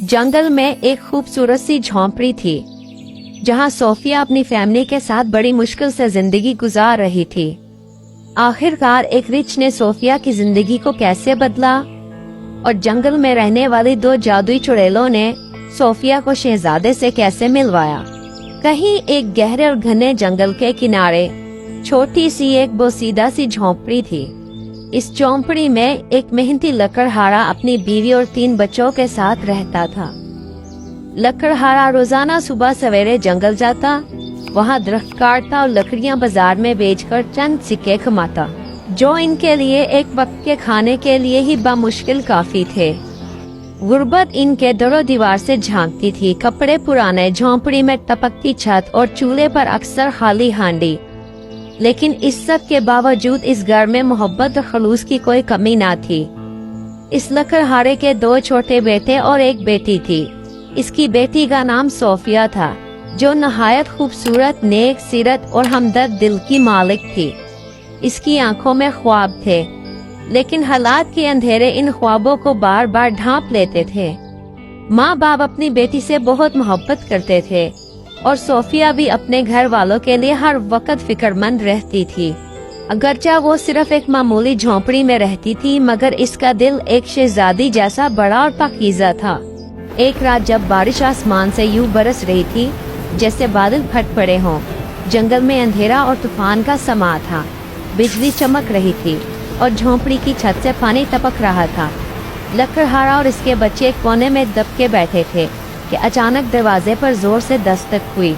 जंगल में एक खूबसूरत सी झोंपड़ी थी जहां सोफिया अपनी फैमिली के साथ बड़ी मुश्किल से जिंदगी गुजार रही थी। आखिरकार एक रिच ने सोफिया की जिंदगी को कैसे बदला और जंगल में रहने वाली दो जादुई चुड़ैलों ने सोफिया को शहजादे से कैसे मिलवाया। कहीं एक गहरे और घने जंगल के किनारे छोटी सी एक बोसीदा सी झोंपड़ी थी। इस झोंपड़ी में एक मेहनती लकड़हारा अपनी बीवी और 3 बच्चों के साथ रहता था। लकड़हारा रोजाना सुबह सवेरे जंगल जाता, वहाँ दरख्त काटता और लकड़ियाँ बाजार में बेचकर चंद सिक्के कमाता, जो इनके लिए एक वक्त के खाने के लिए ही बामुश्किल काफी थे। गुर्बत इनके दरो दीवार से झांकती थी, कपड़े पुराने, झोंपड़ी में टपकती छत और चूल्हे पर अक्सर खाली हांडी। लेकिन इस सब के बावजूद इस घर में मोहब्बत और खलूस की कोई कमी ना थी। इस लकड़हारे के 2 छोटे बेटे और एक बेटी थी। इसकी बेटी का नाम सोफिया था, जो नहायत खूबसूरत, नेक सीरत और हमदर्द दिल की मालिक थी। इसकी आंखों में ख्वाब थे, लेकिन हालात के अंधेरे इन ख्वाबों को बार बार ढांप लेते थे। माँ बाप अपनी बेटी से बहुत मोहब्बत करते थे और सोफिया भी अपने घर वालों के लिए हर वक्त फिक्रमंद रहती थी। अगरचे वो सिर्फ एक मामूली झोंपड़ी में रहती थी, मगर इसका दिल एक शहजादी जैसा बड़ा और पाकीज़ा था। एक रात जब बारिश आसमान से यूं बरस रही थी जैसे बादल फट पड़े हों, जंगल में अंधेरा और तूफान का समा था। बिजली चमक रही थी और झोंपड़ी की छत से पानी टपक रहा था। लकड़हारा और इसके बच्चे एक कोने में दबके बैठे थे कि अचानक दरवाजे पर जोर से दस्तक हुई।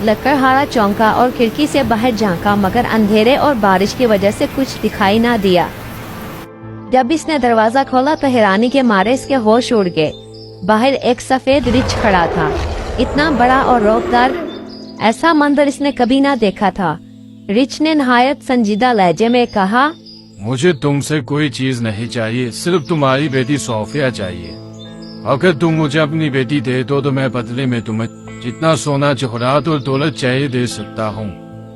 लकड़हारा चौंका और खिड़की से बाहर झांका, मगर अंधेरे और बारिश की वजह से कुछ दिखाई ना दिया। जब इसने दरवाजा खोला तो हैरानी के मारे इसके होश उड़ गए। बाहर एक सफेद रिछ खड़ा था, इतना बड़ा और रौबदार, ऐसा मंजर इसने कभी ना देखा था। रिछ ने नहायत संजीदा लहजे में कहा, मुझे तुमसे कोई चीज नहीं चाहिए, सिर्फ तुम्हारी बेटी सोफिया चाहिए। अगर तुम मुझे अपनी बेटी दे दो तो मैं बदले में तुम्हें जितना सोना, जौहरात और दौलत चाहिए दे सकता हूँ।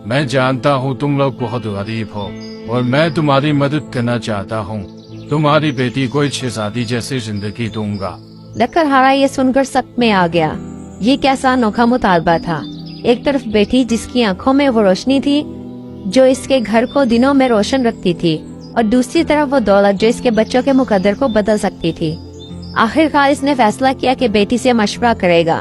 मैं जानता हूँ तुम लोग बहुत गरीब हो और मैं तुम्हारी मदद करना चाहता हूँ। तुम्हारी बेटी को एक शहजादी जैसी जिंदगी दूंगा। लकड़हारा ये सुनकर सख्त में आ गया। ये कैसा अनोखा मुतालबा था। एक तरफ बेटी जिसकी आंखों में वो रोशनी थी जो इसके घर को दिनों में रोशन रखती थी, और दूसरी तरफ वो दौलत जो इसके बच्चों के मुकद्दर को बदल सकती थी। आखिरकार इसने फैसला किया कि बेटी से मशवरा करेगा।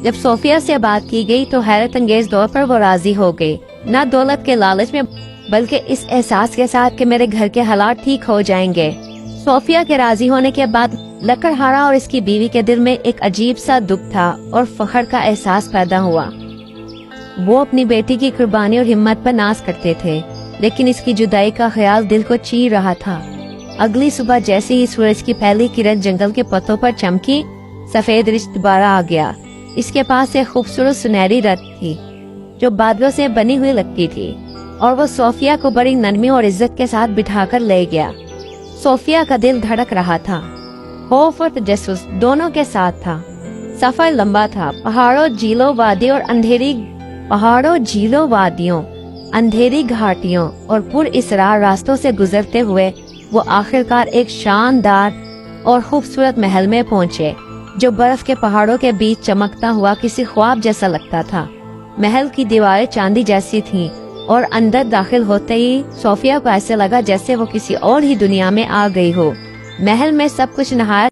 जब सोफिया से बात की गई तो हैरत अंगेज तौर पर वो राजी हो गई, न दौलत के लालच में बल्कि इस एहसास के साथ कि मेरे घर के हालात ठीक हो जाएंगे। सोफिया के राजी होने के बाद लकड़हारा और इसकी बीवी के दिल में एक अजीब सा दुख था और फख्र का एहसास पैदा हुआ। वो अपनी बेटी की कुर्बानी और हिम्मत पर नाज करते थे, लेकिन इसकी जुदाई का ख्याल दिल को चीर रहा था। अगली सुबह जैसे ही सूरज की पहली किरण जंगल के पत्तों पर चमकी, सफेद रिछ दोबारा आ गया। इसके पास एक खूबसूरत सुनहरी रथ थी जो बादलों से बनी हुई लगती थी, और वो सोफिया को बड़ी नरमी और इज्जत के साथ बिठाकर ले गया। सोफिया का दिल धड़क रहा था, खौफ और तजस्सुस दोनों के साथ था। सफर लंबा था, पहाड़ों, झीलों, वादियों, अंधेरी घाटियों और पुरअसरार रास्तों से गुजरते हुए वो आखिरकार एक शानदार और खूबसूरत महल में पहुंचे, जो बर्फ के पहाड़ों के बीच चमकता हुआ किसी ख्वाब जैसा लगता था। महल की दीवारें चांदी जैसी थीं और अंदर दाखिल होते ही सोफिया को ऐसे लगा जैसे वो किसी और ही दुनिया में आ गई हो। महल में सब कुछ नहायत